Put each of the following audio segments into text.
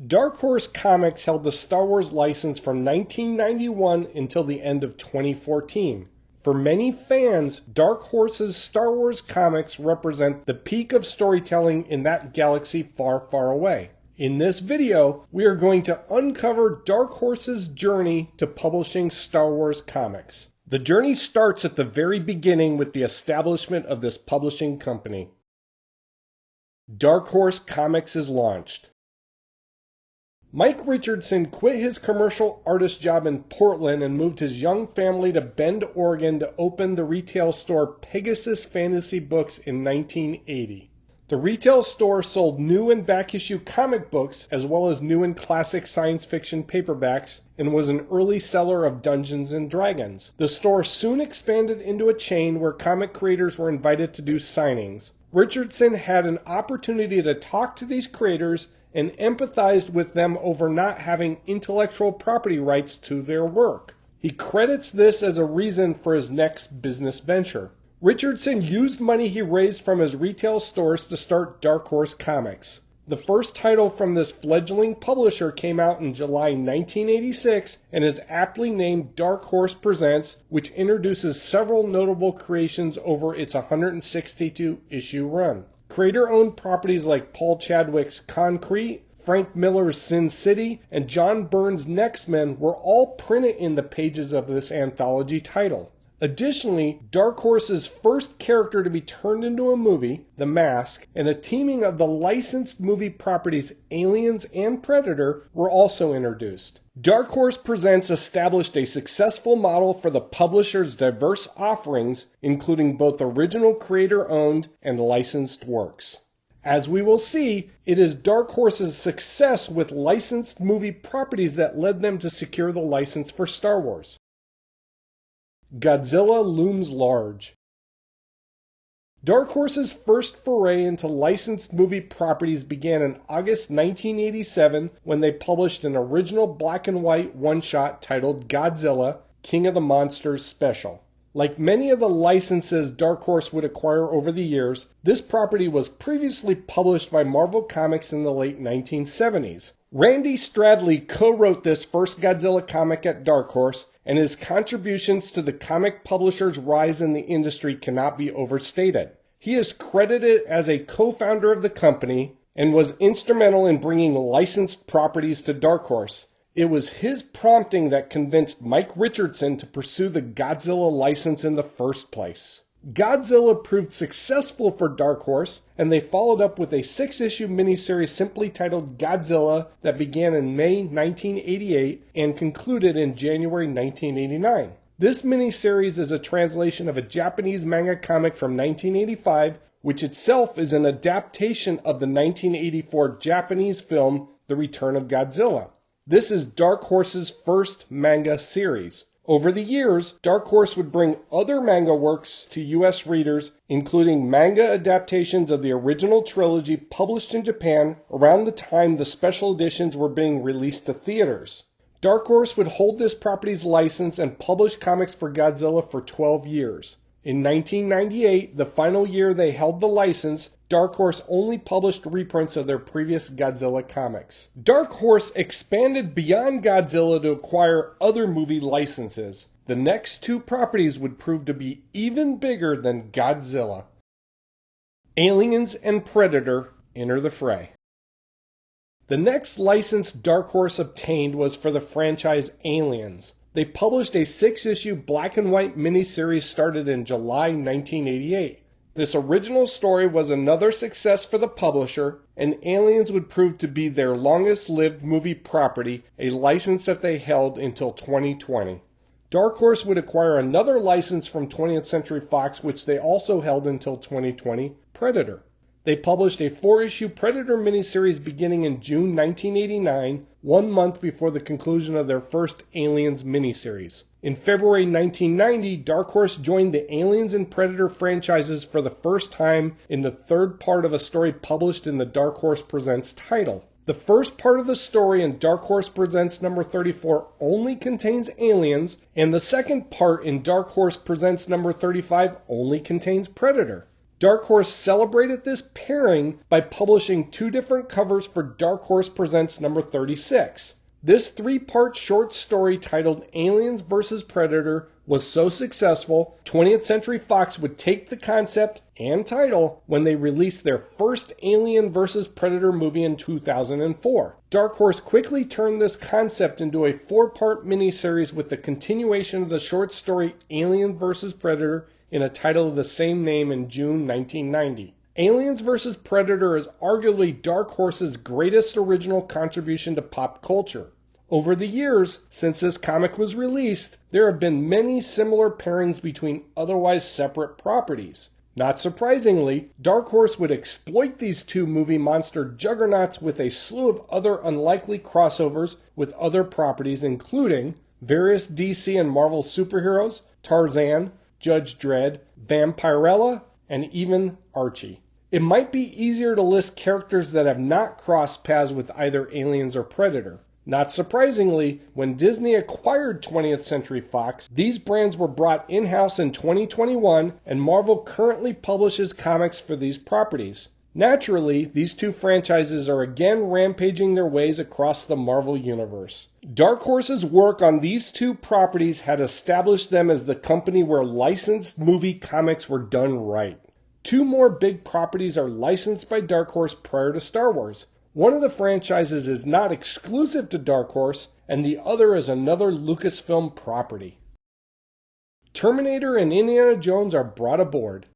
Dark Horse Comics held the Star Wars license from 1991 until the end of 2014. For many fans, Dark Horse's Star Wars comics represent the peak of storytelling in that galaxy far, far away. In this video, we are going to uncover Dark Horse's journey to publishing Star Wars comics. The journey starts at the very beginning with the establishment of this publishing company. Dark Horse Comics is launched. Mike Richardson quit his commercial artist job in Portland and moved his young family to Bend, Oregon to open the retail store Pegasus Fantasy Books in 1980. The retail store sold new and back issue comic books as well as new and classic science fiction paperbacks and was an early seller of Dungeons & Dragons. The store soon expanded into a chain where comic creators were invited to do signings. Richardson had an opportunity to talk to these creators and empathized with them over not having intellectual property rights to their work. He credits this as a reason for his next business venture. Richardson used money he raised from his retail stores to start Dark Horse Comics. The first title from this fledgling publisher came out in July 1986 and is aptly named Dark Horse Presents, which introduces several notable creations over its 162-issue run. Creator-owned properties like Paul Chadwick's Concrete, Frank Miller's Sin City, and John Byrne's Next Men were all printed in the pages of this anthology title. Additionally, Dark Horse's first character to be turned into a movie, The Mask, and a teaming of the licensed movie properties Aliens and Predator were also introduced. Dark Horse Presents established a successful model for the publisher's diverse offerings, including both original creator-owned and licensed works. As we will see, it is Dark Horse's success with licensed movie properties that led them to secure the license for Star Wars. Godzilla looms large. Dark Horse's first foray into licensed movie properties began in August 1987 when they published an original black and white one-shot titled Godzilla, King of the Monsters Special. Like many of the licenses Dark Horse would acquire over the years, this property was previously published by Marvel Comics in the late 1970s. Randy Stradley co-wrote this first Godzilla comic at Dark Horse, and his contributions to the comic publisher's rise in the industry cannot be overstated. He is credited as a co-founder of the company and was instrumental in bringing licensed properties to Dark Horse. It was his prompting that convinced Mike Richardson to pursue the Godzilla license in the first place. Godzilla proved successful for Dark Horse, and they followed up with a 6-issue miniseries simply titled Godzilla that began in May 1988 and concluded in January 1989. This miniseries is a translation of a Japanese manga comic from 1985, which itself is an adaptation of the 1984 Japanese film The Return of Godzilla. This is Dark Horse's first manga series. Over the years, Dark Horse would bring other manga works to U.S. readers, including manga adaptations of the original trilogy published in Japan around the time the special editions were being released to theaters. Dark Horse would hold this property's license and publish comics for Godzilla for 12 years. In 1998, the final year they held the license, Dark Horse only published reprints of their previous Godzilla comics. Dark Horse expanded beyond Godzilla to acquire other movie licenses. The next two properties would prove to be even bigger than Godzilla. Aliens and Predator enter the fray. The next license Dark Horse obtained was for the franchise Aliens. They published a 6-issue black and white miniseries started in July 1988. This original story was another success for the publisher, and Aliens would prove to be their longest-lived movie property, a license that they held until 2020. Dark Horse would acquire another license from 20th Century Fox, which they also held until 2020, Predator. They published a 4-issue Predator miniseries beginning in June 1989, 1 month before the conclusion of their first Aliens miniseries. In February 1990, Dark Horse joined the Aliens and Predator franchises for the first time in the third part of a story published in the Dark Horse Presents title. The first part of the story in Dark Horse Presents number 34 only contains aliens, and the second part in Dark Horse Presents number 35 only contains Predator. Dark Horse celebrated this pairing by publishing 2 different covers for Dark Horse Presents number 36. This 3-part short story titled Aliens vs. Predator was so successful, 20th Century Fox would take the concept and title when they released their first Alien vs. Predator movie in 2004. Dark Horse quickly turned this concept into a 4-part miniseries with the continuation of the short story Alien vs. Predator in a title of the same name in June 1990. Aliens vs. Predator is arguably Dark Horse's greatest original contribution to pop culture. Over the years, since this comic was released, there have been many similar pairings between otherwise separate properties. Not surprisingly, Dark Horse would exploit these 2 movie monster juggernauts with a slew of other unlikely crossovers with other properties, including various DC and Marvel superheroes, Tarzan, Judge Dredd, Vampirella, and even Archie. It might be easier to list characters that have not crossed paths with either Aliens or Predator. Not surprisingly, when Disney acquired 20th Century Fox, these brands were brought in-house in 2021, and Marvel currently publishes comics for these properties. Naturally, these 2 franchises are again rampaging their ways across the Marvel Universe. Dark Horse's work on these 2 properties had established them as the company where licensed movie comics were done right. 2 more big properties are licensed by Dark Horse prior to Star Wars. One of the franchises is not exclusive to Dark Horse, and the other is another Lucasfilm property. Terminator and Indiana Jones are brought aboard.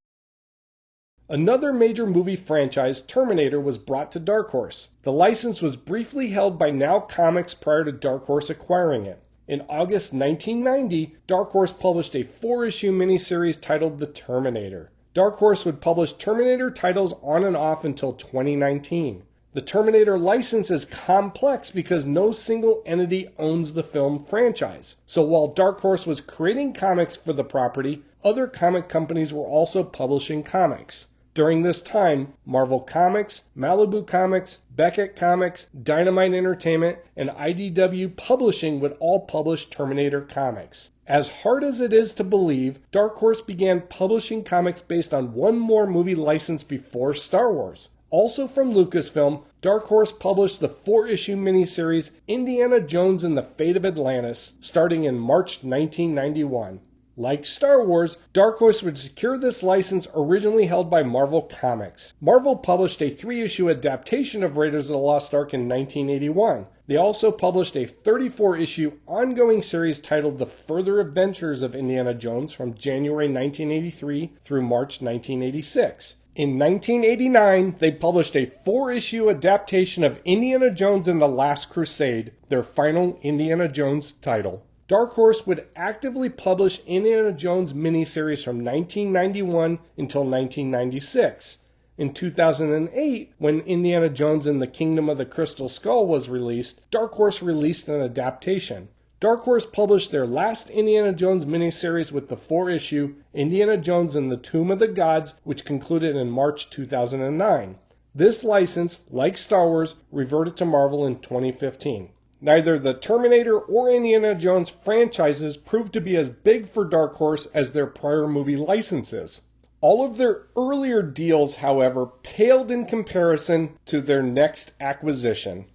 Another major movie franchise, Terminator, was brought to Dark Horse. The license was briefly held by Now Comics prior to Dark Horse acquiring it. In August 1990, Dark Horse published a 4-issue miniseries titled The Terminator. Dark Horse would publish Terminator titles on and off until 2019. The Terminator license is complex because no single entity owns the film franchise. So while Dark Horse was creating comics for the property, other comic companies were also publishing comics. During this time, Marvel Comics, Malibu Comics, Beckett Comics, Dynamite Entertainment, and IDW Publishing would all publish Terminator comics. As hard as it is to believe, Dark Horse began publishing comics based on one more movie license before Star Wars. Also from Lucasfilm, Dark Horse published the 4-issue miniseries Indiana Jones and the Fate of Atlantis, starting in March 1991. Like Star Wars, Dark Horse would secure this license originally held by Marvel Comics. Marvel published a 3-issue adaptation of Raiders of the Lost Ark in 1981. They also published a 34-issue ongoing series titled The Further Adventures of Indiana Jones from January 1983 through March 1986. In 1989, they published a 4-issue adaptation of Indiana Jones and the Last Crusade, their final Indiana Jones title. Dark Horse would actively publish Indiana Jones miniseries from 1991 until 1996. In 2008, when Indiana Jones and the Kingdom of the Crystal Skull was released, Dark Horse released an adaptation. Dark Horse published their last Indiana Jones miniseries with the 4-issue Indiana Jones and the Tomb of the Gods, which concluded in March 2009. This license, like Star Wars, reverted to Marvel in 2015. Neither the Terminator or Indiana Jones franchises proved to be as big for Dark Horse as their prior movie licenses. All of their earlier deals, however, paled in comparison to their next acquisition.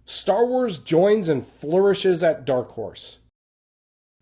Star Wars joins and flourishes at Dark Horse.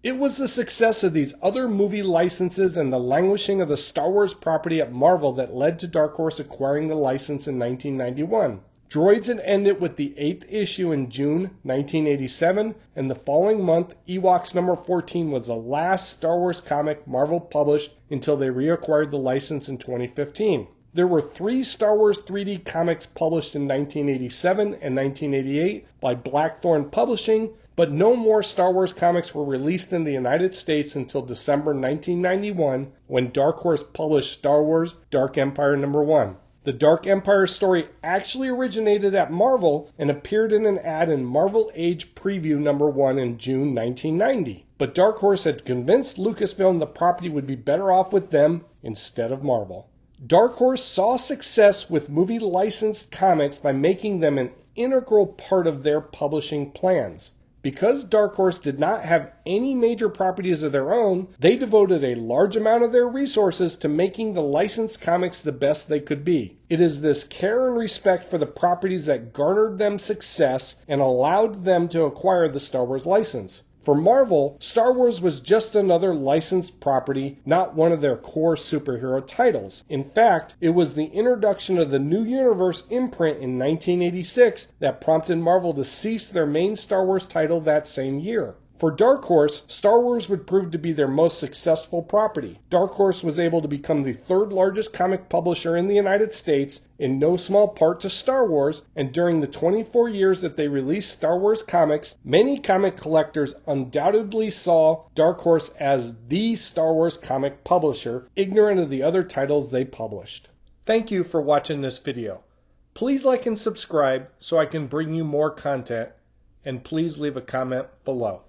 It was the success of these other movie licenses and the languishing of the Star Wars property at Marvel that led to Dark Horse acquiring the license in 1991. Droids had ended with the 8th issue in June 1987, and the following month, Ewoks number 14 was the last Star Wars comic Marvel published until they reacquired the license in 2015. There were 3 Star Wars 3D comics published in 1987 and 1988 by Blackthorn Publishing, but no more Star Wars comics were released in the United States until December 1991, when Dark Horse published Star Wars Dark Empire number 1. The Dark Empire story actually originated at Marvel and appeared in an ad in Marvel Age Preview number 1 in June 1990. But Dark Horse had convinced Lucasfilm the property would be better off with them instead of Marvel. Dark Horse saw success with movie licensed comics by making them an integral part of their publishing plans. Because Dark Horse did not have any major properties of their own, they devoted a large amount of their resources to making the licensed comics the best they could be. It is this care and respect for the properties that garnered them success and allowed them to acquire the Star Wars license. For Marvel, Star Wars was just another licensed property, not one of their core superhero titles. In fact, it was the introduction of the New Universe imprint in 1986 that prompted Marvel to cease their main Star Wars title that same year. For Dark Horse, Star Wars would prove to be their most successful property. Dark Horse was able to become the third largest comic publisher in the United States, in no small part to Star Wars, and during the 24 years that they released Star Wars comics, many comic collectors undoubtedly saw Dark Horse as the Star Wars comic publisher, ignorant of the other titles they published. Thank you for watching this video. Please like and subscribe so I can bring you more content, and please leave a comment below.